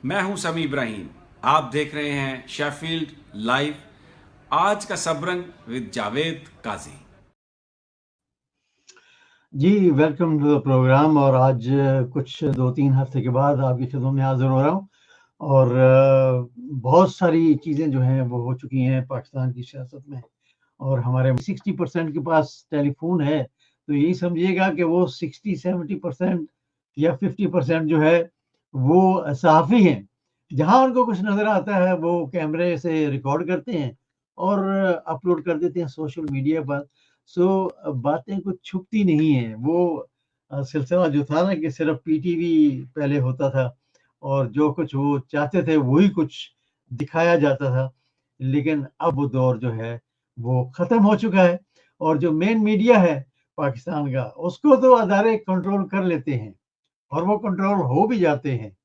मैं हूं समी इब्राहिम। आप देख रहे हैं शेफील्ड लाइव। आज का सबरंग विद जावेद काजी। जी वेलकम टू द प्रोग्राम। और आज कुछ 2-3 हफ्ते के बाद आपकी खिदमत में हाजिर हो रहा हूँ। और बहुत सारी चीज़ें जो हैं वो हो चुकी हैं पाकिस्तान की सियासत में। और हमारे 60% के पास टेलीफोन है, तो यही समझिएगा कि वो 60-70% या 50% जो है वो सहाफ़ी हैं। जहाँ उनको कुछ नज़र आता है वो कैमरे से रिकॉर्ड करते हैं और अपलोड कर देते हैं सोशल मीडिया पर। बातें कुछ छुपती नहीं हैं। वो सिलसिला जो था ना कि सिर्फ़ पीटीवी पहले होता था और जो कुछ वो चाहते थे वही कुछ दिखाया जाता था। लेकिन अब वो दौर जो है वो ख़त्म हो चुका है। और जो मेन मीडिया है पाकिस्तान का, उसको तो अदारे कंट्रोल कर लेते हैं और वो कंट्रोल हो भी जाते हैं।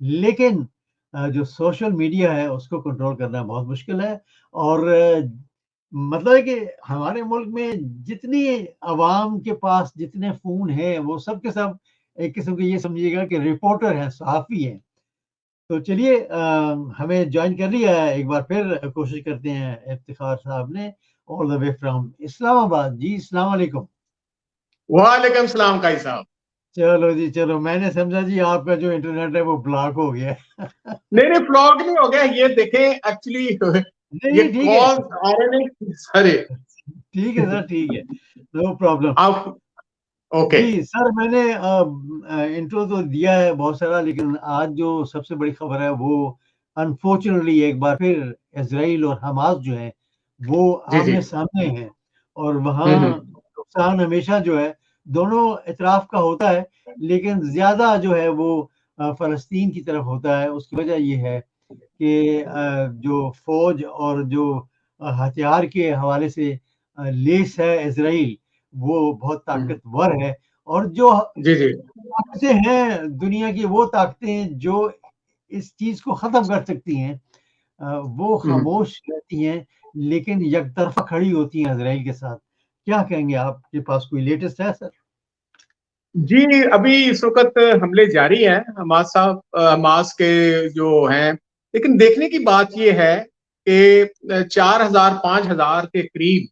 लेकिन जो सोशल मीडिया है उसको कंट्रोल करना बहुत मुश्किल है। और मतलब है कि हमारे मुल्क में जितनी आवाम के पास जितने फ़ोन हैं वो सब के सब एक किस्म के ये समझिएगा कि रिपोर्टर हैं, सहाफ़ी हैं। तो चलिए हमें जॉइन कर लिया है। एक बार फिर कोशिश करते हैं इफ्तिखार साहब ने, all the way from Islamabad. जी अस्सलाम वालेकुम। वालेकुम सलाम काई साहब। चलो जी चलो, मैंने समझा जी आपका जो इंटरनेट है वो ब्लॉक हो गया है। नहीं फ्लॉग नहीं हो गया, ये देखें एक्चुअली ये नहीं ठीक है, कॉल आ रहे नहीं सारे। ठीक है सर, ठीक है, नो प्रॉब्लम। आप ओके। जी सर, मैंने इंट्रो तो दिया है बहुत सारा, लेकिन आज जो सबसे बड़ी खबर है वो अनफॉर्चुनेटली एक बार फिर इजराइल और हमास जो है वो जी जी। आमने सामने हैं। और वहाँ हम्म। नुकसान हमेशा जो है दोनों इतराफ का होता है, लेकिन ज्यादा जो है वो फलस्तीन की तरफ होता है। उसकी वजह ये है कि जो फौज और जो हथियार के हवाले से लेस है इजराइल, वो बहुत ताकतवर है। और जो जी जी। ताकतें हैं दुनिया की, वो ताकतें जो इस चीज को खत्म कर सकती हैं, वो हम्म। खामोश रहती हैं, लेकिन यकतरफा खड़ी होती हैं इजराइल के साथ। क्या कहेंगे, आपके पास कोई लेटेस्ट है सर? जी अभी इस वक्त हमले जारी हैं हमास साहब, हमास के जो हैं। लेकिन देखने की बात यह है कि 4,000-5,000 के करीब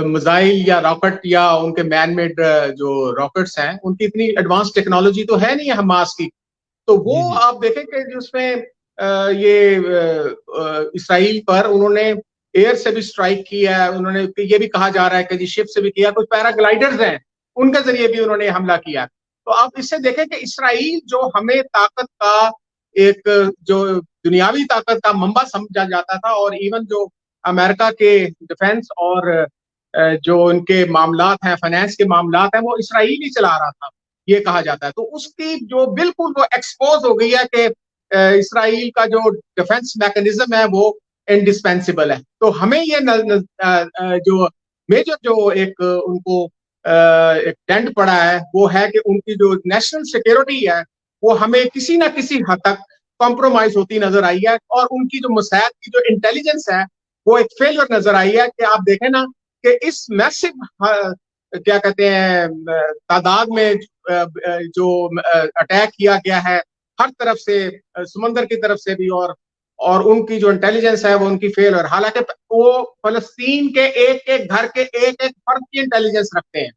मिसाइल या रॉकेट या उनके मैन मेड जो रॉकेट्स हैं, उनकी इतनी एडवांस टेक्नोलॉजी तो है नहीं है हमास की। तो वो जी जी आप देखें कि जिसमें इसराइल पर उन्होंने एयर से भी स्ट्राइक किया है। उन्होंने ये भी कहा जा रहा है कि जी शिप से भी किया, कुछ पैराग्लाइडर्स हैं उनके जरिए भी उन्होंने हमला किया। तो आप इससे देखें कि इसराइल जो हमें ताकत का एक जो दुनियावी ताकत का मंबा समझा जाता था, और इवन जो अमेरिका के डिफेंस और जो उनके मामलात हैं, फाइनेंस के मामलात हैं, वो इसराइल ही चला रहा था ये कहा जाता है। तो उसकी जो बिल्कुल वो एक्सपोज हो गई है कि इसराइल का जो डिफेंस मैकेनिज्म है वो इंडिस्पेंसिबल है। तो हमें ये जो मेजर जो एक उनको एक डेंट पड़ा है वो है कि उनकी जो नेशनल सिक्योरिटी है वो हमें किसी ना किसी हद तक कॉम्प्रोमाइज होती नजर आई है। और उनकी जो मुसैद की जो इंटेलिजेंस है वो एक फेलियर नजर आई है। कि आप देखें ना कि इस मैसिव क्या कहते हैं तादाद में जो अटैक किया गया है हर तरफ से, समंदर की तरफ से भी, और उनकी जो इंटेलिजेंस है वो उनकी फेल। और हालांकि वो फलस्तीन के एक एक घर के एक एक फर्द की इंटेलिजेंस रखते हैं।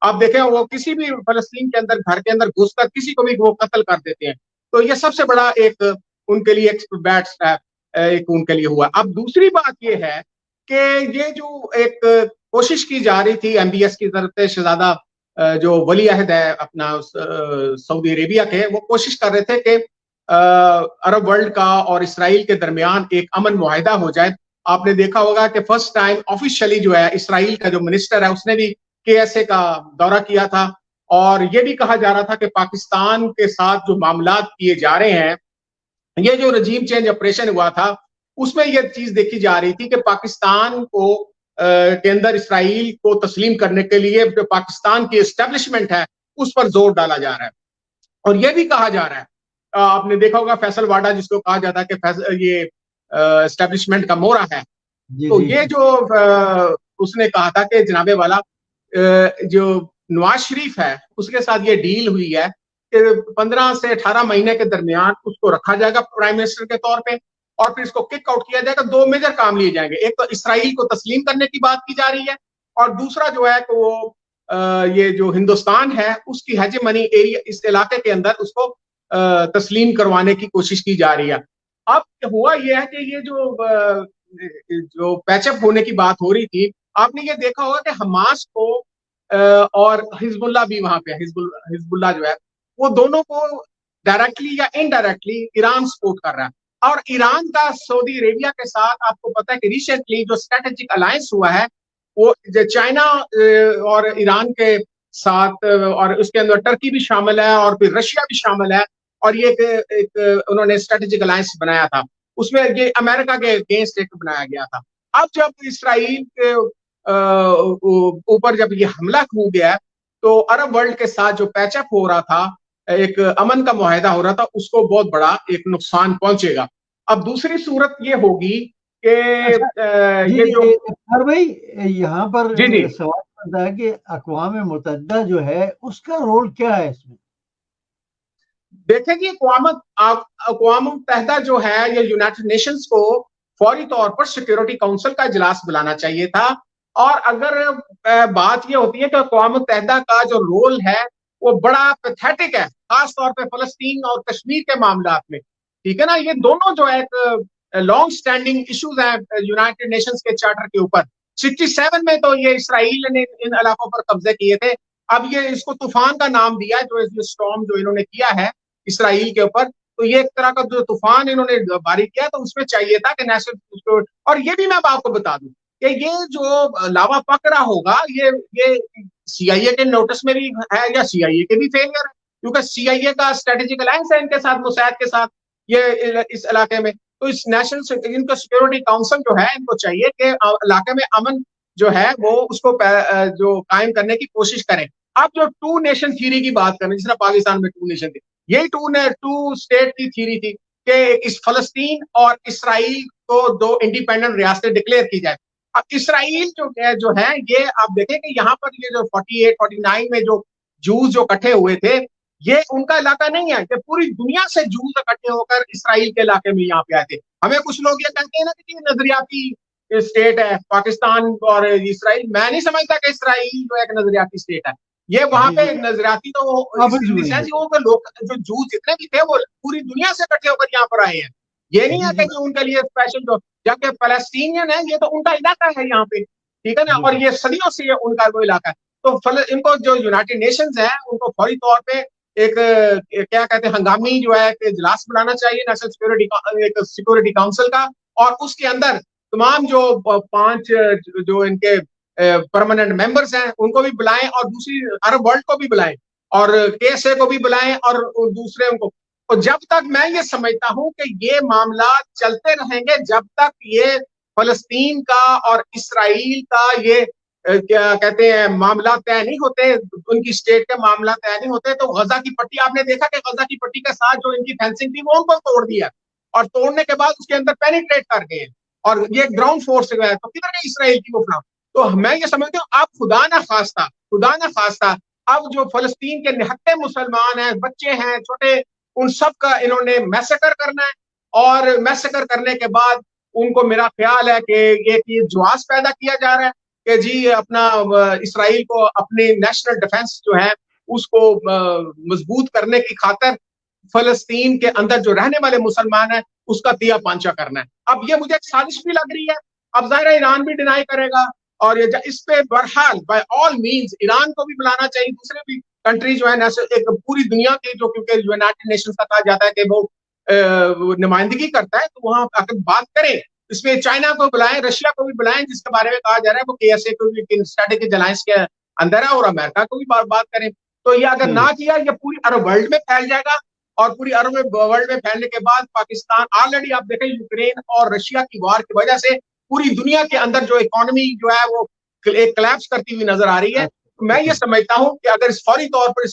आप देखें वो किसी भी फलस्तीन के अंदर घर के अंदर घुसकर किसी को भी वो कत्ल कर देते हैं। तो ये सबसे बड़ा एक उनके लिए एक बैड एक उनके लिए हुआ। अब दूसरी बात ये है कि ये जो एक कोशिश की जा रही थी एमबीएस की तरफ से, शहजादा जो वली अहद है अपना सऊदी अरेबिया के, वो कोशिश कर रहे थे कि अरब वर्ल्ड का और इसराइल के दरमियान एक अमन मुआहिदा हो जाए। आपने देखा होगा कि फर्स्ट टाइम ऑफिशियली जो है इसराइल का जो मिनिस्टर है उसने भी केएसए का दौरा किया था। और ये भी कहा जा रहा था कि पाकिस्तान के साथ जो मामलात किए जा रहे हैं, ये जो रजीम चेंज ऑपरेशन हुआ था उसमें यह चीज देखी जा रही थी कि पाकिस्तान को के अंदर इसराइल को तस्लीम करने के लिए जो पाकिस्तान की एस्टेब्लिशमेंट है उस पर जोर डाला जा रहा है। और यह भी कहा जा रहा है, आपने देखा होगा फैसल वाडा जिसको कहा जाता है कि ये एस्टेब्लिशमेंट का मोहरा है। जी तो जी ये जो उसने कहा था कि जनाबे वाला जो नवाज शरीफ है उसके साथ ये डील हुई है 15 से 18 महीने के दरमियान उसको रखा जाएगा प्राइम मिनिस्टर के तौर पे, और फिर इसको किक आउट किया जाएगा। दो मेजर काम लिए जाएंगे, एक तो इसराइल को तस्लीम करने की बात की जा रही है, और दूसरा जो है कि वो ये जो हिंदुस्तान है उसकी हेजेमनी एरिया इस इलाके के अंदर उसको तस्लीम करवाने की कोशिश की जा रही है। अब हुआ यह है कि ये जो पैचअप होने की बात हो रही थी, आपने ये देखा होगा कि हमास को और हिजबुल्लाह भी वहां पे, हिजबुल्लाह जो है वो दोनों को डायरेक्टली या इनडायरेक्टली ईरान सपोर्ट कर रहा है। और ईरान का सऊदी अरेबिया के साथ आपको पता है कि रिसेंटली जो स्ट्रेटेजिक अलायंस हुआ है वो चाइना और ईरान के साथ, और उसके अंदर टर्की भी शामिल है और फिर रशिया भी शामिल है, और ये एक उन्होंने स्ट्रेटेजिक अलायंस बनाया था, उसमें ये अमेरिका के अगेंस्ट एक बनाया गया था। अब जब इसराइल के ऊपर जब ये हमला हो गया तो अरब वर्ल्ड के साथ जो पैचअप हो रहा था, एक अमन का मुआहदा हो रहा था, उसको बहुत बड़ा एक नुकसान पहुंचेगा। अब दूसरी सूरत ये होगी कि ये जो भाई यहाँ पर जी जी सवाल बनता है कि अक़वाम मुत्तहिदा जो है उसका रोल क्या है इसमें? देखें कि अक़वाम मुत्तहिदा जो है ये यूनाइटेड नेशंस को फौरी तौर पर सिक्योरिटी काउंसिल का इजलास बुलाना चाहिए था। और अगर बात ये होती है कि अक़वाम मुत्तहिदा का जो रोल है वो बड़ा पैथेटिक है, खास तौर पे फलस्तीन और कश्मीर के मामला में, ठीक है ना, ये दोनों जो है लॉन्ग स्टैंडिंग इश्यूज हैं यूनाइटेड नेशंस के चार्टर के ऊपर। 67 में तो ये इसराइल ने इन इलाकों पर कब्जे किए थे, अब ये इसको तूफान का नाम दिया जो स्टॉर्म जो इन्होंने किया है इसराइल के ऊपर, तो ये एक तरह का जो तूफान इन्होंने बारी किया, तो उसमें चाहिए था कि नेशनल। और ये भी मैं आपको बता दूं कि ये जो लावा पक रहा होगा ये सीआईए के नोटिस में भी है या सीआईए के भी फेलियर है, क्योंकि सीआईए का स्ट्रेटेजिक अलायंस है इनके साथ, मुसैद के साथ, ये इस इलाके में। तो इस नेशनल इनका सिक्योरिटी काउंसिल जो है इनको चाहिए कि इलाके में अमन जो है वो उसको जो कायम करने की कोशिश करें। अब जो टू नेशन थ्योरी की बात करें, जिस तरह पाकिस्तान में टू नेशन थी, यही टू स्टेट की थ्योरी थी कि इस फलस्तीन और इसराइल को दो इंडिपेंडेंट रियासतें डिक्लेयर की जाए। अब इसराइल जो है ये आप देखें कि यहाँ पर ये जो 48 49 में जो जूस जो इकट्ठे हुए थे, ये उनका इलाका नहीं है, ये पूरी दुनिया से जूस इकट्ठे होकर इसराइल के इलाके में यहाँ पे आए थे। हमें कुछ लोग ये कहते हैं ना कि ये नजरियाती स्टेट है पाकिस्तान और इसराइल, मैं नहीं समझता कि इसराइल जो एक नजरियाती स्टेट है। ये वहां पे नजरियाती तो लोग जो जूस जितने भी थे वो पूरी दुनिया से इकट्ठे होकर यहाँ पर आए हैं। ये नहीं है कि उनके लिए स्पेशल जो जबकि फलस्तीनियन है ये तो उनका इलाका है यहाँ पे, ठीक है ना, और ये सदियों से उनका वो इलाका है। तो इनको जो यूनाइटेड नेशंस है उनको फौरी तौर पे एक क्या कहते हैं हंगामी जो है इजलास बुलाना चाहिए नेशनल सिक्योरिटी काउंसिल का, और उसके अंदर तमाम जो 5 जो इनके परमानेंट मेंबर्स हैं उनको भी बुलाएं, और दूसरी अरब वर्ल्ड को भी बुलाएं, और केएसए को भी बुलाएं, और दूसरे उनको। तो जब तक मैं ये समझता हूं कि ये मामला चलते रहेंगे, जब तक ये फलस्तीन का और इसराइल का ये क्या कहते हैं मामला तय नहीं होते, उनकी स्टेट के मामला तय नहीं होते, तो गजा की पट्टी आपने देखा कि गजा की पट्टी के साथ जो इनकी फेंसिंग थी वो उनको तोड़ दिया, और तोड़ने के बाद उसके अंदर पेनिट्रेट कर गए, और ये ग्राउंड फोर्स है, तो किधर गई इसराइल की वो फ्लाम। तो मैं ये समझती हूँ अब खुदा ना खास्ता अब जो फलस्तीन के निहत्ते मुसलमान हैं, बच्चे हैं छोटे, उन सब का इन्होंने मैसेकर करना है, और मैसेकर करने के बाद उनको मेरा ख्याल है कि एक ये जुआस पैदा किया जा रहा है कि जी अपना इसराइल को अपनी नेशनल डिफेंस जो है उसको मजबूत करने की खातिर फलस्तीन के अंदर जो रहने वाले मुसलमान हैं उसका तिया पांचा करना है। अब ये मुझे साजिश भी लग रही है, अब जाहिर ईरान भी डिनाई करेगा, और ये इस पे बहरहाल बाय ऑल मींस ईरान को भी बुलाना चाहिए, दूसरे भी कंट्री जो है एक पूरी दुनिया की जो क्योंकि यूनाइटेड नेशंस का कहा जाता है कि वो नुमाइंदगी करता है, तो वहां आकर बात करें। इसमें चाइना को बुलाएं, रशिया को भी बुलाएं, जिसके बारे में कहा जा रहा है वो केएसए को भी स्ट्रेटेजिक अलायंस के अंदर है, और अमेरिका को भी बात करें। तो ये अगर ना किया ये पूरी अरब वर्ल्ड में फैल जाएगा, और पूरी अरब वर्ल्ड में फैलने के बाद पाकिस्तान ऑलरेडी आप देखें यूक्रेन और रशिया की वार की वजह से पूरी दुनिया के अंदर जो इकोनॉमी जो है वो एक कोलैप्स करती हुई नजर आ रही है। मैं ये समझता हूं कि अगर इस फौरी तौर पर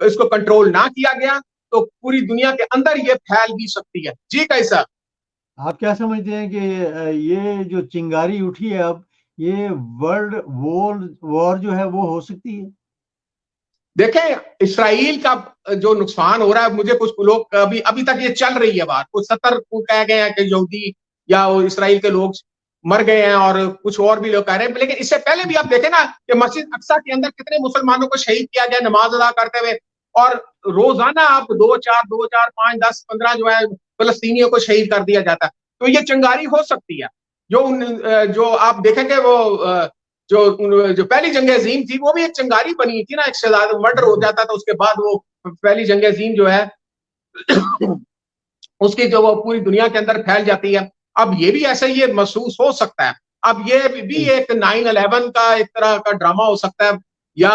इसको कंट्रोल ना किया गया तो पूरी दुनिया के अंदर ये फैल भी सकती है। जी कैसा आप क्या समझते हैं कि ये जो चिंगारी उठी है अब ये वर्ल्ड वॉर जो है वो हो सकती है? देखें इसराइल का जो नुकसान हो रहा है, मुझे कुछ लोग अभी तक ये चल रही है बात, कुछ 70 को कह गए हैं कि यहूदी या वो इसराइल के लोग मर गए हैं, और कुछ और भी लोग कह रहे हैं। लेकिन इससे पहले भी आप देखें ना कि मस्जिद अक्सा के अंदर कितने मुसलमानों को शहीद किया गया नमाज अदा करते हुए, और रोजाना आप 2, 4, 5, 10, 15 जो है फलस्तीनियों को शहीद कर दिया जाता है। तो ये चिंगारी हो सकती है। जो आप देखेंगे वो जो पहली जंग अजीम थी वो भी एक चिंगारी बनी थी ना, एक शहजाद मर्डर हो जाता था, उसके बाद वो पहली जंग अजीम जो है उसकी जो वो पूरी दुनिया के अंदर फैल जाती है। अब ये भी ऐसे ये महसूस हो सकता है। अब ये भी एक 9/11 का एक तरह का ड्रामा हो सकता है, या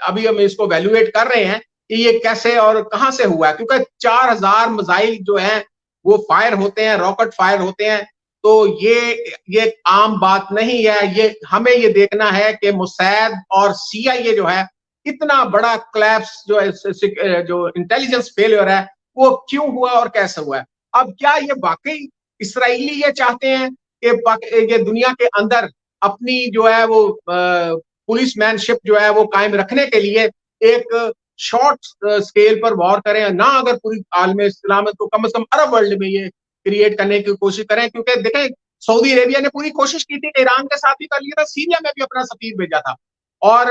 अभी हम इसको वैल्यूएट कर रहे हैं कि ये कैसे और कहां से हुआ है, क्योंकि 4000 मिसाइल जो है वो फायर होते हैं, रॉकेट फायर होते हैं। तो ये आम बात नहीं है। ये हमें ये देखना है कि मोसाद और CIA जो है इतना बड़ा क्लैप्स जो है, जो इंटेलिजेंस फेलियर है, वो क्यों हुआ और कैसे हुआ है। अब क्या ये वाकई इसराइली ये चाहते हैं कि ये दुनिया के अंदर अपनी जो है वो पुलिसमैनशिप जो है वो कायम रखने के लिए एक शॉर्ट स्केल पर वॉर करें, ना अगर पूरी आलम इस्लाम तो कम से कम अरब वर्ल्ड में ये क्रिएट करने की कोशिश करें। क्योंकि देखें सऊदी अरेबिया ने पूरी कोशिश की थी, ईरान के साथ भी कर लिया था, सीरिया में भी अपना सफीर भेजा था, और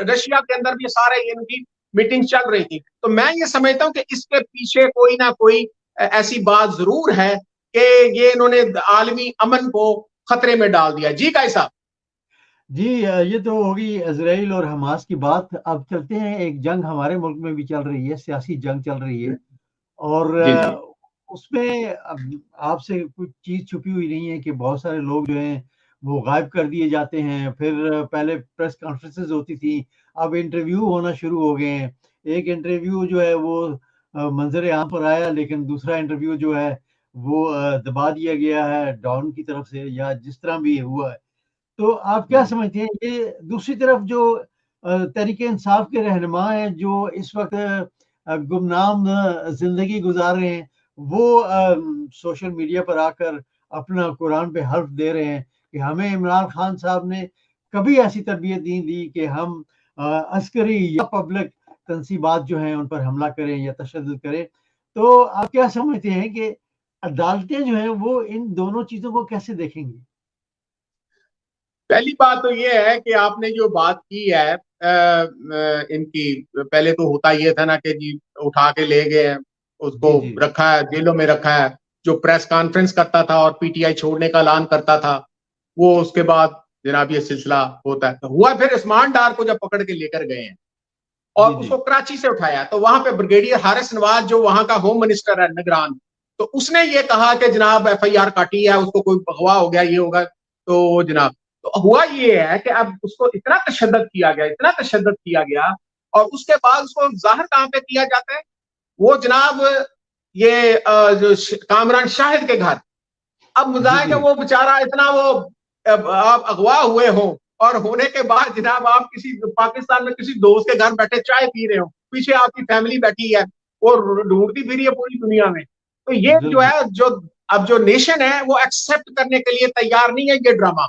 रशिया के अंदर भी सारे इनकी मीटिंग चल रही थी। तो मैं ये समझता हूँ कि इसके पीछे कोई ना कोई ऐसी बात जरूर है कि ये इन्होंने आलमी अमन को खतरे में डाल दिया। जी काई साहब। जी, ये तो होगी इजराइल और हमास की बात। अब चलते हैं, एक जंग हमारे मुल्क में भी चल रही है, सियासी जंग चल रही है, और उसमें आपसे कुछ चीज छुपी हुई नहीं है कि बहुत सारे लोग जो हैं वो गायब कर दिए जाते हैं। फिर पहले प्रेस कॉन्फ्रेंसेस होती थी, अब इंटरव्यू होना शुरू हो गए हैं। एक इंटरव्यू जो है वो मंजर आम पर आया, लेकिन दूसरा इंटरव्यू जो है वो दबा दिया गया है डॉन की तरफ से, या जिस तरह भी हुआ है। तो आप क्या समझते हैं, ये दूसरी तरफ जो तहरीक इंसाफ के रहनुमा हैं जो इस वक्त गुमनाम जिंदगी गुजार रहे हैं, वो सोशल मीडिया पर आकर अपना कुरान पे हल्फ दे रहे हैं कि हमें इमरान खान साहब ने कभी ऐसी तरबियत नहीं दी कि हम अस्करी या पब्लिक तंसीबात जो हैं उन पर हमला करें या तशद्दुद करें। तो आप क्या समझते हैं कि अदालतें जो हैं वो इन दोनों चीजों को कैसे देखेंगी? पहली बात तो ये है कि आपने जो बात की है इनकी, पहले तो होता ये था ना कि जी उठा के ले गए हैं, उसको रखा है, जेलों में रखा है। जो प्रेस कॉन्फ्रेंस करता था और PTI छोड़ने का ऐलान करता था, वो उसके बाद जनाब ये सिलसिला होता है। तो हुआ फिर उस्मान डार को जब पकड़ के लेकर गए हैं और उसको कराची से उठाया, तो वहां पे ब्रिगेडियर हारिस नवाज जो वहां का होम मिनिस्टर है निगरान, तो उसने ये कहा कि जनाब FIR काटी है, उसको कोई भगवा हो गया, ये होगा। तो जनाब तो हुआ ये है कि अब उसको इतना तशद्दुद किया गया, इतना तशद्दुद किया गया, और उसके बाद उसको जाहिर कहां पे किया जाता है, वो जनाब ये जो कामरान शाहिद के घर। अब मुझे कि वो बेचारा इतना वो आप अगवा हुए हो, और होने के बाद जनाब आप किसी पाकिस्तान में किसी दोस्त के घर बैठे चाय पी रहे हो, पीछे आपकी फैमिली बैठी है, वो ढूंढती फिर ये पूरी दुनिया में। तो ये जो है अब जो नेशन है वो एक्सेप्ट करने के लिए तैयार नहीं है ये ड्रामा।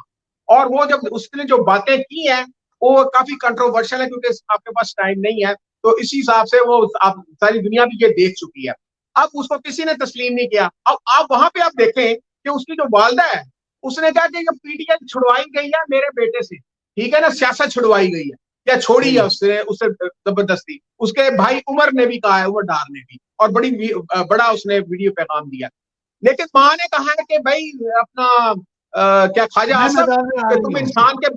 और वो जब उसने जो बातें की हैं वो काफी कंट्रोवर्शियल है, क्योंकि आपके पास टाइम नहीं है, तो इसी हिसाब से वो आप सारी दुनिया भी ये देख चुकी है। अब उसको किसी ने तस्लीम नहीं किया। अब आप वहां पे आप देखें कि उसकी जो वालदा है उसने कहा कि ये PTI छुड़वाई गई है मेरे बेटे से, ठीक है ना, सियासत छुड़वाई गई है या छोड़ी है उससे जबरदस्ती। उसके भाई उमर ने भी कहा है, उमर डार ने भी, और बड़ा उसने वीडियो पैगाम दिया। लेकिन मां ने कहा है कि भाई अपना क्या ख्वाजा आसफ तुम इंसान के,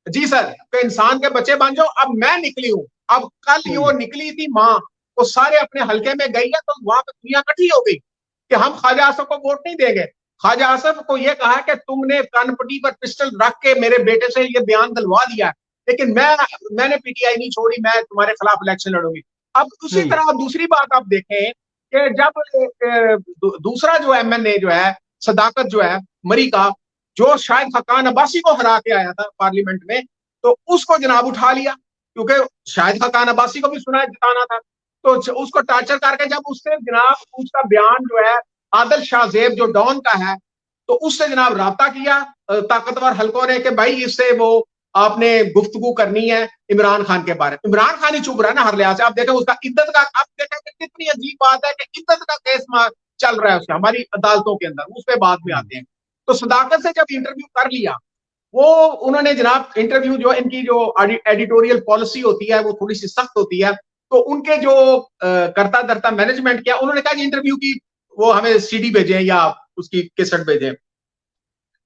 जी सर, तो इंसान के बच्चे बन जाओ। अब मैं निकली हूँ, अब कल वो निकली थी माँ, वो सारे अपने हल्के में गई है, तो वहां पर दुनिया इकट्ठी हो गई कि हम ख्वाजा आसफ को वोट नहीं देंगे। ख्वाजा आसफ को यह कहा कि तुमने कानपट्टी पर पिस्टल रख के मेरे बेटे से ये बयान दिलवा दिया, लेकिन मैंने PTI नहीं छोड़ी, मैं तुम्हारे खिलाफ इलेक्शन लड़ूंगी। अब उसी तरह दूसरी बात आप देखें कि जब दूसरा जो MNA जो है सदाकत जो है मरी का, जो शायद हकान अब्बासी को हरा के आया था पार्लियामेंट में, तो उसको जनाब उठा लिया, क्योंकि शायद हकान अब्बासी को भी सुना जिताना था। तो उसको टार्चर करके जब उससे जनाब उसका बयान जो है आदिल शाहजेब जो डॉन का है, तो उससे जनाब राब्ता किया ताकतवर हलकों ने कि भाई इससे वो आपने गुफ्तगू करनी है इमरान खान के बारे में। इमरान खान ही चुप रहा है ना हर लिहाज से। आप देखें उसका इद्दत का, आप देखें कितनी अजीब बात है कि इद्दत का केस चल रहा है उसका हमारी अदालतों के अंदर, उस पर बाद में आते हैं। तो सदाकत से जब इंटरव्यू कर लिया, वो उन्होंने जनाब इंटरव्यू जो इनकी जो एडिटोरियल पॉलिसी होती है वो थोड़ी सी सख्त होती है, तो उनके जो करता धरता मैनेजमेंट किया, उन्होंने कहा कि इंटरव्यू की वो हमें सीडी भेजें या उसकी कैसेट भेजें।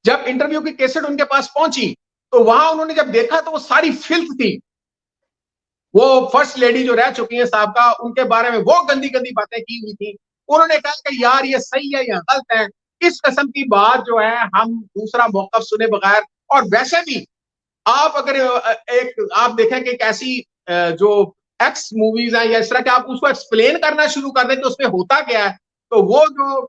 जब इंटरव्यू की कैसेट उनके पास पहुंची तो वहां उन्होंने जब देखा तो वो सारी फिल्थ थी। वो फर्स्ट लेडी जो रह चुकी है साहब का, उनके बारे में वो गंदी गंदी बातें की हुई थी। उन्होंने कहा कि यार ये सही है या गलत है, इस किस्म की बात जो है हम दूसरा मौकफ सुने बगैर। और वैसे भी आप अगर एक आप देखें कि एक ऐसी जो एक्स मूवीज है या इस तरह के, आप उसको एक्सप्लेन करना शुरू कर दें कि उसमें होता क्या है, तो वो जो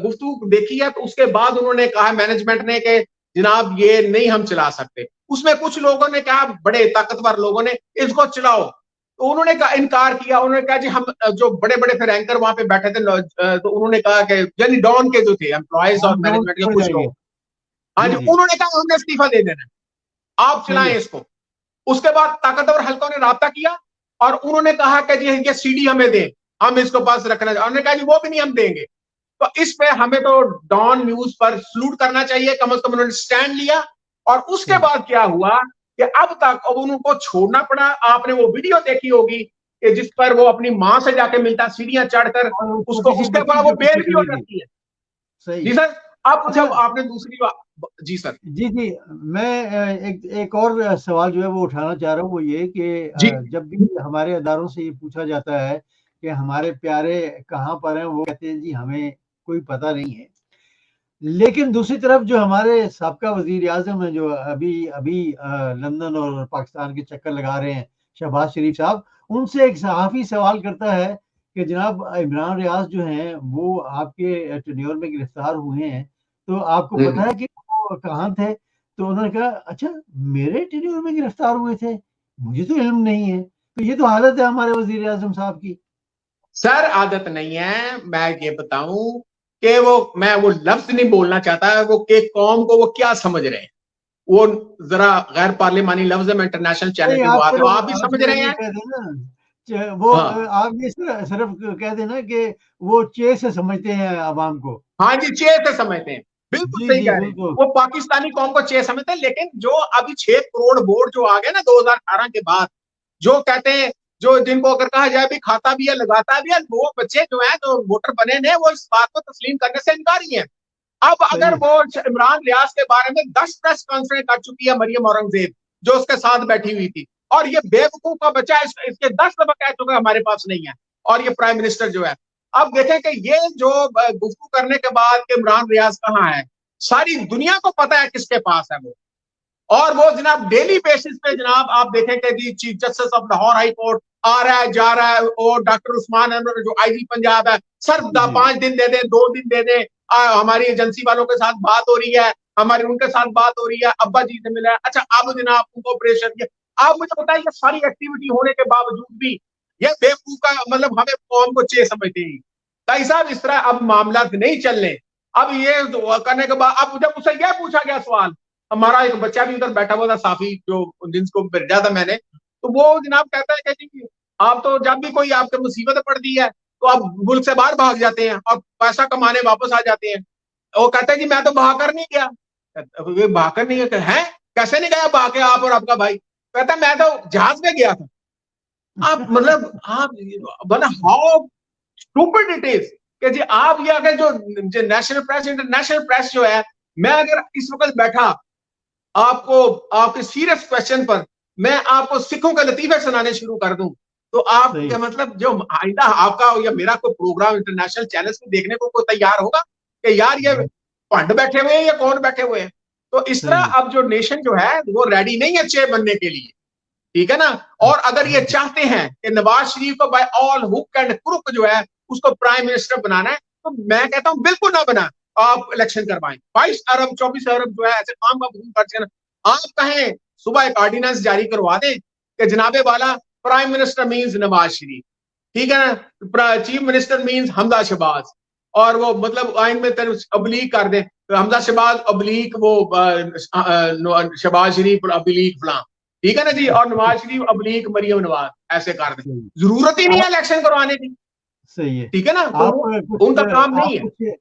गुफ्तगू देखी है, तो उसके बाद उन्होंने कहा मैनेजमेंट ने कि जनाब ये नहीं हम चला सकते। उसमें कुछ लोगों ने कहा, बड़े ताकतवर लोगों ने, इसको चलाओ, तो उन्होंने कहा, इनकार किया। उन्होंने कहा जी हम जो बड़े बड़े फिर एंकर वहां पे बैठे थे, तो उन्होंने कहा कि यानी डॉन के जो थे एम्प्लॉयज और मैनेजमेंट के कुछ लोग, हाँ जी, उन्होंने कहा हमने इस्तीफा दे देना, आप चलाएं इसको। उसके बाद ताकतवर हल्कों ने राब्ता किया और उन्होंने कहा कि जी ये सीडी हमें दें, हम इसको पास रखना। उन्होंने कहा जी वो भी नहीं हम देंगे। तो इस पे हमें तो डॉन न्यूज पर सलूट करना चाहिए, कम से कम उन्होंने स्टैंड लिया। और उसके बाद क्या हुआ कि अब तक अब उनको छोड़ना पड़ा। आपने वो वीडियो देखी होगी कि जिस पर वो अपनी मां से जाके मिलता सीढ़ियां चढ़कर, उसको उसके बाद वो बेल भी हो जाती है। सही जी सर, अब जब आपने दूसरी बात, जी सर, जी मैं एक और सवाल जो है वो उठाना चाह रहा हूँ, वो ये कि जब भी हमारे अदारों से ये पूछा जाता है कि हमारे प्यारे कहाँ पर हैं, वो कहते हैं जी हमें कोई पता नहीं है। लेकिन दूसरी तरफ जो हमारे साबका वजीर आजम है, जो अभी लंदन और पाकिस्तान के चक्कर लगा रहे हैं, शहबाज शरीफ साहब, उनसे एक सहाफ़ी सवाल करता है कि जनाब इमरान रियाज जो हैं वो आपके टेन्योर में गिरफ्तार हुए हैं, तो आपको पता है कि वो कहाँ थे? तो उन्होंने कहा अच्छा मेरे टेन्योर में गिरफ्तार हुए थे, मुझे तो इल्म नहीं है। तो ये तो हालत है हमारे वजीर आजम साहब की। सर आदत नहीं है, मैं ये बताऊं कि मैं वो लफ्ज नहीं बोलना चाहता, वो के कौम को वो क्या समझ रहे हैं, वो जरा गैर पार्लिमानी लफ्ज है, मैं इंटरनेशनल चैनल की बात है, आप भी समझ रहे हैं। वो आप ये सिर्फ कह देना कि वो चे से समझते हैं आवाम को। हाँ जी, चे से समझते हैं, बिल्कुल सही कह रहे हैं। वो पाकिस्तानी कौम को चे समझते हैं। लेकिन जो अभी 6 करोड़ वोट जो आ गए ना 2018 के बाद, जो कहते हैं, जो जिनको अगर कहा जाए भी खाता भी है लगाता भी है, वो बच्चे जो है जो वोटर बने ने, वो इस बात को तस्लीम करने से इनकारी है। अब अगर वो इमरान रियाज के बारे में 10 प्रेस कॉन्फ्रेंस कर चुकी है मरियम औरंगजेब, जो उसके साथ बैठी हुई थी, और ये बेवकूफ का बच्चा इसके 10 दफा कह चुका है हमारे पास नहीं है, और ये प्राइम मिनिस्टर जो है। अब देखें कि ये जो गुफ्तगू करने के बाद कि इमरान रियाज कहाँ है, सारी दुनिया को पता है किसके पास है वो। और वो जनाब डेली बेसिस पे जनाब आप देखें कि जी chief justice of Lahore high court आ रहा है जा रहा है, और डॉक्टर उस्मान अनवर जो आईजी पंजाब है, सर 5 दिन दे दें, 2 दिन दे दें, हमारी एजेंसी वालों के साथ बात हो रही है, हमारी उनके साथ बात हो रही है, अब्बा जी से मिला है, अच्छा अब जनाब उनको ऑपरेशन किया। आप मुझे बताइए सारी एक्टिविटी होने के बावजूद भी ये बेवकूफ का मतलब हमें कौम को चे समझते हैं। ताई साहब इस तरह अब मामला नहीं चलने। अब ये करने के बाद अब जब उससे यह पूछा गया सवाल, हमारा एक बच्चा भी उधर बैठा हुआ था साफी, जो जिसको भेजा था मैंने, तो वो जनाब कहता है कि जी आप तो जब भी कोई आपके मुसीबत पड़ती है तो आप मुल्क से बाहर भाग जाते हैं और पैसा कमाने वापस आ जाते हैं। वो कहते हैं जी मैं तो भागकर नहीं गया। भागकर नहीं गया है, कैसे नहीं गया भाग के आप और आपका भाई? कहता मैं तो जहाज में गया था। आप मतलब आप हाउ स्टूपिड इट इज कि जी आप ये अगर जो नेशनल प्रेस इंटरनेशनल प्रेस जो है, मैं अगर इस वक्त बैठा आपको आपके सीरियस क्वेश्चन पर मैं आपको सिखों के लतीफे सुनाने शुरू कर दूं, तो आप क्या मतलब जो आइंदा आपका या मेरा कोई प्रोग्राम इंटरनेशनल चैनल्स में देखने को कोई तैयार होगा कि यार ये पंड बैठे हुए हैं या कौन बैठे हुए हैं? तो इस तरह अब जो नेशन जो है वो रेडी नहीं है चे बनने के लिए, ठीक है ना। और अगर ये चाहते हैं कि नवाज शरीफ को by all hook and crook जो है उसको प्राइम मिनिस्टर बनाना है, तो मैं कहता हूं बिल्कुल ना बना, आप इलेक्शन करवाएं। 22 अरब 24 अरब जो है ऐसे काम का खर्च करना। आप कहें सुबह एक ऑर्डिनेंस जारी करवा दें कि जनाबे वाला prime minister means Nawaz Sharif, ठीक है ना, चीफ मिनिस्टर मीन्स हमदा शहबाज, और वो मतलब आइन में अबलीग कर दें, हमजा शहबाज अब्लीक वो शहबाज शरीफ अब्लीक फलां, ठीक है ना जी, और नवाज शरीफ अब्लीक मरियम नवाज, ऐसे कर दें। जरूरत ही नहीं है इलेक्शन करवाने की। सही है, ठीक है ना, तो उनका काम नहीं है।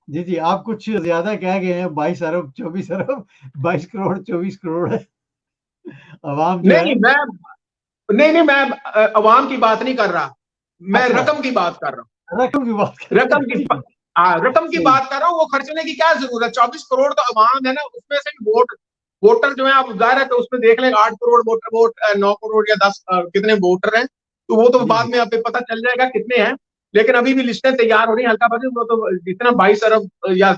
जी जी, आप कुछ ज्यादा कह गए हैं। 22 अरब 24 अरब 22 करोड़ 24 करोड़ है अवाम जो नहीं, मैं अवाम की बात नहीं कर रहा, मैं रकम की बात कर रहा हूँ। रकम की बात रकम की बात कर रहा हूँ। वो खर्चने की क्या जरूरत है? 24 करोड़ तो अवाम है ना, उसमें से वोटर जो है, आप जाहिर है तो उसमें देख लेंगे 8 करोड़ वोट 9 करोड़ या 10 कितने वोटर हैं, तो वो तो बाद में आपको पता चल जाएगा कितने हैं। लेकिन अभी भी लिस्टें तैयार हो रही है हल्का बजे, वो तो जितना 22 अरब या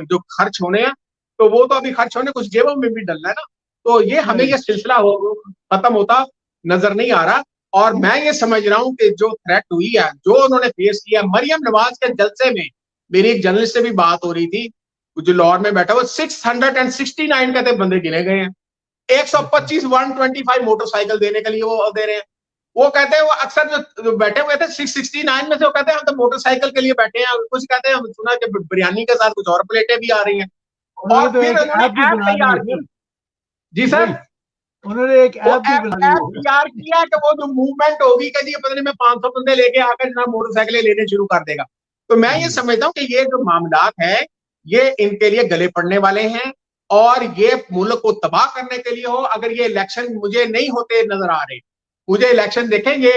जो खर्च होने हैं, तो वो तो अभी खर्च होने, कुछ जेबों में भी डलना है ना। तो ये हमें ये सिलसिला खत्म होता नजर नहीं आ रहा। और मैं ये समझ रहा हूं कि जो थ्रेट हुई है, जो उन्होंने फेस किया, मरियम नवाज के जलसे में मेरी एक जर्नलिस्ट से भी बात हो रही थी, जो लाहौर में बैठा, वो 669 कहते बंदे गिने गए हैं। 125 125 मोटरसाइकिल देने के लिए वो दे रहे हैं। वो कहते हैं, वो अक्सर जो बैठे हुए थे 669 में से, वो कहते हैं हम तो मोटरसाइकिल के लिए बैठे हैं। कुछ कहते हैं हम सुना कि बिरयानी के साथ कुछ और प्लेटें भी आ रही हैं। और फिर उन्होंने ऐप तैयार की। जी सर, उन्होंने एक ऐप तैयार किया कि वो जो मूवमेंट होगी कि जी पता नहीं मैं 500 बंदे लेके आकर जनाब मोटरसाइकिलें लेने शुरू कर देगा। तो मैं ये समझता हूँ कि ये जो मामलात है, ये इनके लिए गले पड़ने वाले हैं, और ये मुल्क को तबाह करने के लिए हो। अगर ये इलेक्शन मुझे नहीं होते नजर आ रहे, मुझे इलेक्शन देखें, ये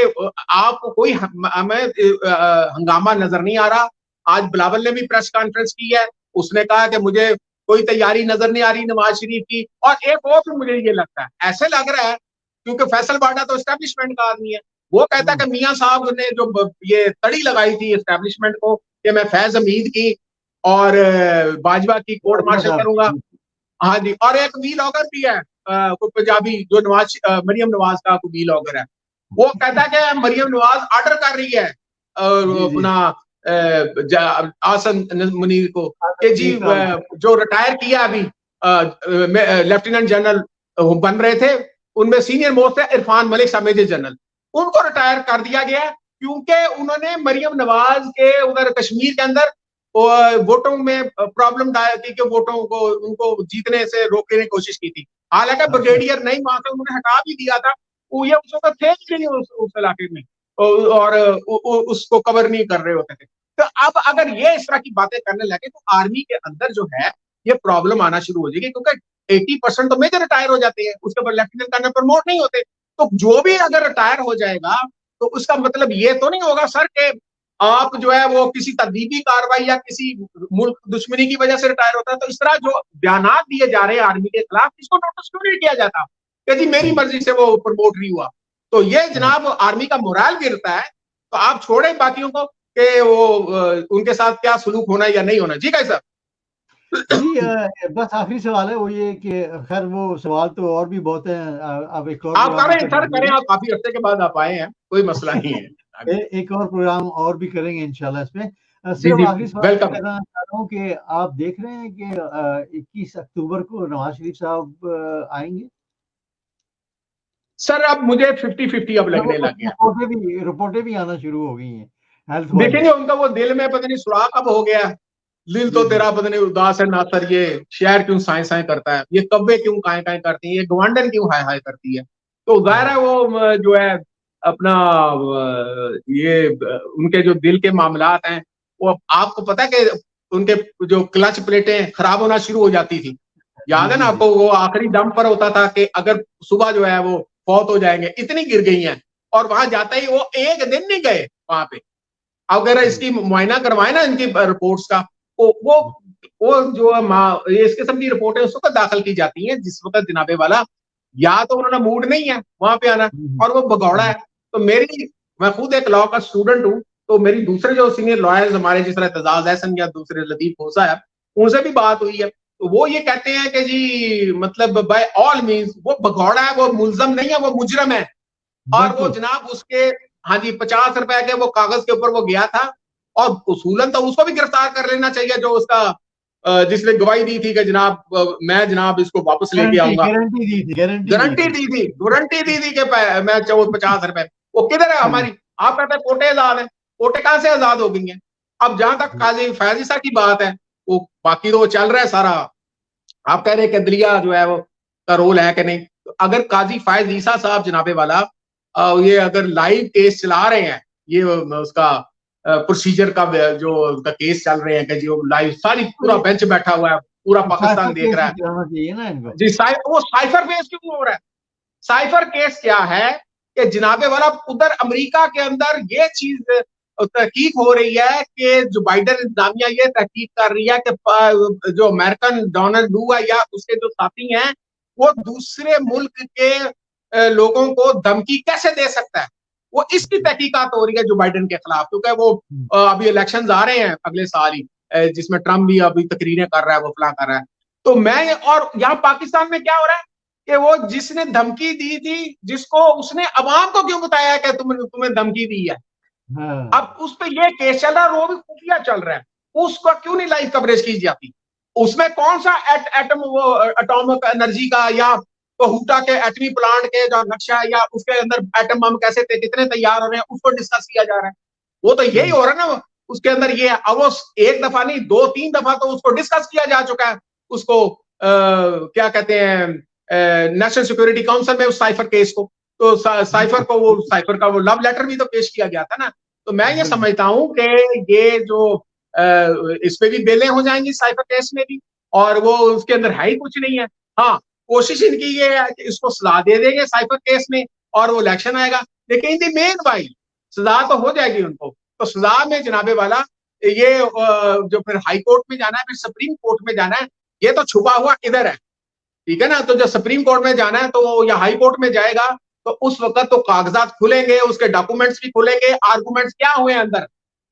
आपको कोई हमें हंगामा नजर नहीं आ रहा। आज बिलावल ने भी प्रेस कॉन्फ्रेंस की है, उसने कहा कि मुझे कोई तैयारी नजर नहीं आ रही नवाज शरीफ की। और एक और भी मुझे ये लगता है, ऐसे लग रहा है, क्योंकि फैसल बाडा तो एस्टेब्लिशमेंट का आदमी है, वो कहता है कि मियां साहब ने जो ये तड़ी लगाई थी एस्टेब्लिशमेंट को कि मैं फैज हमीद की और बाजवा की कोर्ट मार्शल करूंगा। हाँ जी, और एक वीलॉगर भी है कोई पंजाबी, जो मरियम नवाज का कोई वीलॉगर है, वो कहता है कि मरियम नवाज ऑर्डर कर रही है अपना आसन मुनीर को कि जी जो रिटायर किया अभी लेफ्टिनेंट जनरल बन रहे थे, उनमें सीनियर मोस्ट है इरफान मलिक साहब मेजर जनरल, उनको रिटायर कर दिया गया क्योंकि उन्होंने मरियम नवाज के उधर कश्मीर के अंदर वोटों में प्रॉब्लम डायल की कि वोटों को उनको जीतने से रोकने की कोशिश की थी। हालांकि ब्रिगेडियर नहीं, वहां से उन्होंने हटा भी दिया था, वो ये उस वक्त थे ही नहीं उस इलाके में, और उसको कवर नहीं कर रहे होते थे। तो अब अगर ये इस तरह की बातें करने लगे तो आर्मी के अंदर जो है ये प्रॉब्लम आना शुरू हो जाएगी, क्योंकि 80% तो मेजर रिटायर हो जाते हैं, उसके बाद लेफ्टिनेंट कर्नल प्रमोट नहीं होते। तो जो भी अगर रिटायर हो जाएगा तो उसका मतलब ये तो नहीं होगा सर कि आप जो है वो किसी तदबीरी कार्रवाई या किसी मुल्क दुश्मनी की वजह से रिटायर होता है। तो इस तरह जो बयानात दिए जा रहे हैं आर्मी के खिलाफ, इसको नोटिस क्यों नहीं किया जाता कि जी मेरी मर्जी से वो प्रमोट नहीं हुआ? तो ये जनाब आर्मी का मोरल गिरता है। तो आप छोड़ें बाकियों को कि वो उनके साथ क्या सलूक होना या नहीं होना। जी भाई साहब। जी बस आखिरी सवाल है वो ये कि खैर वो सवाल तो और भी बहुत है, आप एक और आप करें सर, करें आप, काफी हफ्ते के बाद आप आए हैं, कोई मसला नहीं है। एक और प्रोग्राम और भी करेंगे इंशाल्लाह इसमें। सिर्फ आखिरी सवाल करना चाह रहा हूँ कि आप देख रहे हैं कि 21 अक्टूबर को नवाज शरीफ साहब आएंगे? सर अब मुझे 50-50 अब लगने लग गया। रिपोर्टें भी आना शुरू हो गई हैं। देखेंगे उनका वो दिल में पता नहीं सुराख कब हो गया, दिल तो तेरा पता नहीं उदास है नासर, ये शहर क्यों साए साए करता है, ये कब्बे क्यों काए काए करती है, ये गवांडन क्यों हाय हाय करती है। तो जाहिर है वो जो है अपना ये उनके जो दिल के मामलात हैं, वो आपको पता है कि उनके जो क्लच प्लेटें खराब होना शुरू हो जाती थी, याद है ना आपको? वो आखिरी दम पर होता था कि अगर सुबह जो है वो फौत हो जाएंगे, इतनी गिर गई हैं। और वहां जाते ही वो एक दिन नहीं गए वहां पे। अगर इसकी मुआयना करवाए ना इनकी रिपोर्ट्स का, वो जो इस किस्म की रिपोर्टें उस वक्त दाखिल की जाती हैं जिस वक्त जनाबे वाला या तो उन्होंने मूड नहीं है वहां पे आना, और वो भगौड़ा है। तो मैं खुद एक लॉ का स्टूडेंट हूँ, तो मेरी दूसरे जो सीनियर लॉयर्स हमारे जिस तरह एतजाज एहसन या दूसरे लतीफ खोसा है, उनसे भी बात हुई है। तो वो ये कहते हैं कि जी मतलब बाय ऑल मीन्स वो भगौड़ा है, वो मुलजम नहीं है, वो मुजरम है। और वो जनाब उसके हाँ जी 50 रुपए के वो कागज के ऊपर वो गया था, और उसूलन तो उसको भी गिरफ्तार कर लेना चाहिए जो उसका जिसने गवाही दी थी कि जनाब मैं जनाब इसको वापस लेके आऊंगा, गारंटी दी थी कि मैं 50 रुपए, वो किधर है हमारी? आप कहते हैं कोटे आजाद है, कोटे कहां से आजाद हो गई हैं? अब जहां तक काजी फैजिसा की बात है, वो बाकी तो वो चल रहा है सारा। आप कह रहे हैं कि अदलिया जो है वो का रोल है कि नहीं, तो अगर काजी फायज ईसा साहब जनाबे वाला ये अगर लाइव केस चला रहे हैं, ये उसका प्रोसीजर का जो उनका केस चल रहे हैं कि जो लाइव सारी पूरा बेंच बैठा हुआ है, पूरा पाकिस्तान देख रहा है चाहिए ना इनको जी। वो साइफर केस क्यों हो रहा है? साइफर केस क्या है कि जनाबे वाला उधर अमेरिका के अंदर ये चीज तहकीक हो रही है कि जो बाइडन इंतजामिया ये तहकीक कर रही है कि जो अमेरिकन डोनाल्ड लू है या उसके जो साथी हैं वो दूसरे मुल्क के लोगों को धमकी कैसे दे सकता है, वो इसकी तहकीकात हो रही है जो बाइडन के खिलाफ, क्योंकि वो अभी इलेक्शंस आ रहे हैं अगले साल ही, जिसमें ट्रम्प भी अभी तकरीरें कर रहा है, वो फला कर रहा है। तो मैं और यहाँ पाकिस्तान में क्या हो रहा है कि वो जिसने धमकी दी थी, जिसको उसने अवाम को क्यों बताया कि तुम्हें धमकी दी है, हाँ। अब उस पर यह केस चल रहा है, वो भी खुफिया चल रहा है, उसका क्यों नहीं लाइव कवरेज की जाती? उसमें कौन सा एटम वो एटॉमिक एनर्जी का या हुटा के एटमी प्लांट के जो नक्शा या उसके अंदर एटम बम कैसे कितने तैयार हो रहे हैं उसको डिस्कस किया जा रहा है। वो तो यही हो रहा है ना, उसके अंदर ये अब वो एक दफा नहीं 2-3 दफा तो उसको डिस्कस किया जा चुका है, उसको क्या कहते हैं नेशनल सिक्योरिटी काउंसिल में उस साइफर केस को, तो साइफर का वो लव लेटर भी तो पेश किया गया था ना। तो मैं ये समझता हूँ कि ये जो इस पे भी बेलें हो जाएंगी साइफर केस में भी, और वो उसके अंदर है ही कुछ नहीं है। हाँ, कोशिश इनकी ये है कि इसको सजा दे देंगे साइफर केस में और वो इलेक्शन आएगा, लेकिन इन दी मेन भाई सजा तो हो जाएगी उनको। तो सजा में जनाबे वाला ये जो फिर हाई कोर्ट में जाना है, फिर सुप्रीम कोर्ट में जाना है, ये तो छुपा हुआ इधर है, ठीक है ना। तो जब सुप्रीम कोर्ट में जाना है तो या हाई कोर्ट में जाएगा तो उस वक्त तो कागजात खुलेंगे, उसके डॉक्यूमेंट्स भी खुलेंगे, आर्गूमेंट्स क्या हुए अंदर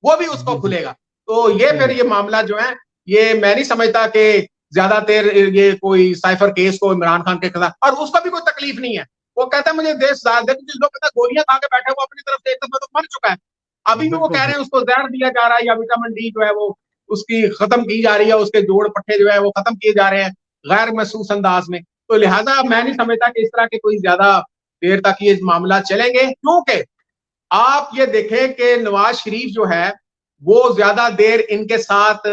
वो भी उसको खुलेगा। तो ये फिर ये मामला जो है, ये मैं नहीं समझता कि ज्यादा देर ये कोई साइफर केस को इमरान खान के खिलाफ, और उसका भी कोई तकलीफ नहीं है, वो कहता है मुझे देश जिस लोग कहता है गोलियां खा के बैठे वो अपनी तरफ से एक दफा तो मर चुका है, अभी भी वो कह रहे हैं उसको जहर दिया जा रहा है या विटामिन डी जो है वो उसकी खत्म की जा रही है, उसके जोड़ पट्टे जो है वो खत्म किए जा रहे हैं गैर महसूस अंदाज में। तो लिहाजा मैं नहीं समझता कि इस तरह के कोई ज्यादा देर तक ये मामला चलेंगे, क्योंकि आप ये देखें कि नवाज शरीफ जो है वो ज्यादा देर इनके साथ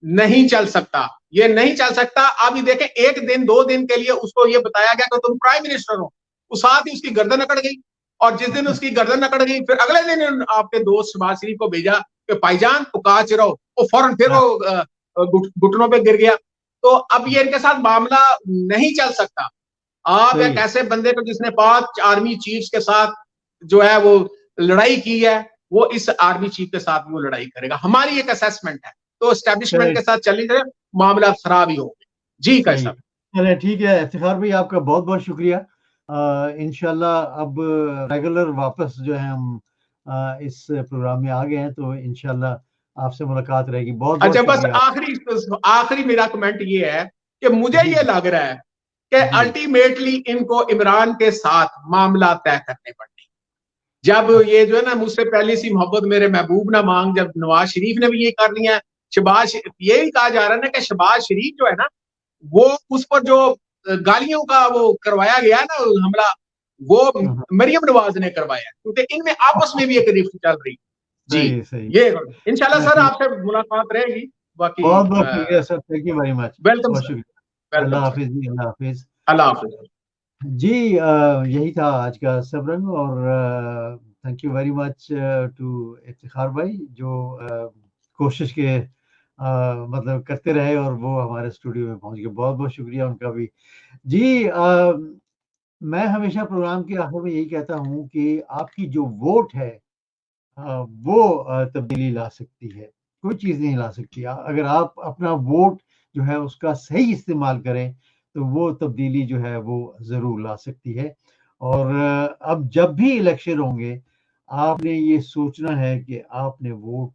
नहीं चल सकता, ये नहीं चल सकता। आप ये देखें 1 दिन 2 दिन के लिए उसको ये बताया गया कि तुम प्राइम मिनिस्टर हो, उस साथ ही उसकी गर्दन अकड़ गई, और जिस दिन उसकी गर्दन अकड़ गई फिर अगले दिन आपके दोस्त शहबाज शरीफ को भेजा कि भाईजान पुकार रहो, वो फौरन फिर वो घुटनों पे गिर गया। तो अब ये इनके साथ मामला नहीं चल सकता। आप एक ऐसे बंदे को जिसने 5 आर्मी चीफ्स के साथ जो है वो लड़ाई की है, वो इस आर्मी चीफ के साथ वो लड़ाई करेगा, हमारी एक असेसमेंट है। तो एस्टेब्लिशमेंट के साथ चलने से मामला खराब ही होगा जी। कैसा? चलिए ठीक है इफ्तिखार भाई, आपका बहुत बहुत शुक्रिया। इंशाल्लाह अब रेगुलर वापस जो है हम इस प्रोग्राम में आ गए हैं, तो इंशाल्लाह आपसे मुलाकात रहेगी। बहुत अच्छा, बस आखिरी मेरा कमेंट ये है कि मुझे ये लग रहा है कि अल्टीमेटली इनको इमरान के साथ मामला तय करने पड़े। जब ये जो है ना मुझसे पहली सी मोहब्बत मेरे महबूब ना मांग, जब नवाज शरीफ ने भी ये कर लिया, शहबाज, यही कहा जा रहा है ना कि शहबाज शरीफ जो है ना वो उस पर जो गालियों का वो करवाया गया है ना हमला, वो मरियम नवाज ने करवाया, क्योंकि इनमें आपस में भी एक रिफ्ट चल रही जी। सही। ये इंशाल्लाह सर आपसे मुलाकात रहेगी। बाकी बहुत बहुत शुक्रिया sir, thank you very much. Welcome बहुत शुक्रिया। अल्लाह हाफिज जी, अल्लाह हाफिज। अल्लाह हाफिज जी। यही था आज का सबरंग, और thank you very much to Iftikhar भाई जो कोशिश के मतलब करते रहे और वो हमारे स्टूडियो में पहुंच गए। बहुत बहुत शुक्रिया उनका भी जी। मैं हमेशा प्रोग्राम के आखिर में यही कहता हूं कि आपकी जो वोट है वो तब्दीली ला सकती है, कोई चीज़ नहीं ला सकती। अगर आप अपना वोट जो है उसका सही इस्तेमाल करें तो वो तब्दीली जो है वो ज़रूर ला सकती है। और अब जब भी इलेक्शन होंगे आपने ये सोचना है कि आपने वोट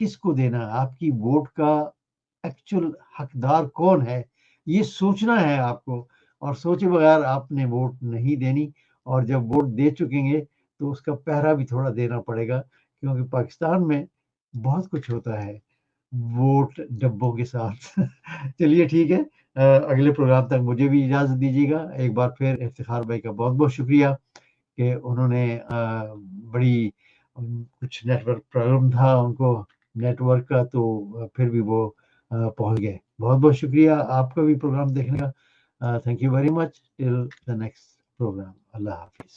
किसको देना है, आपकी वोट का एक्चुअल हकदार कौन है, ये सोचना है आपको। और सोचे बगैर आपने वोट नहीं देनी, और जब वोट दे चुकेंगे तो उसका पहरा भी थोड़ा देना पड़ेगा, क्योंकि पाकिस्तान में बहुत कुछ होता है वोट डब्बों के साथ। चलिए ठीक है, अगले प्रोग्राम तक मुझे भी इजाज़त दीजिएगा। एक बार फिर इफ्तिखार भाई का बहुत बहुत शुक्रिया कि उन्होंने बड़ी कुछ नेटवर्क प्रॉब्लम था उनको नेटवर्क का, तो फिर भी वो पहुंच गए। बहुत बहुत शुक्रिया आपका भी प्रोग्राम देखने का। Thank you very much. Till the next program, अल्लाह हाफिज।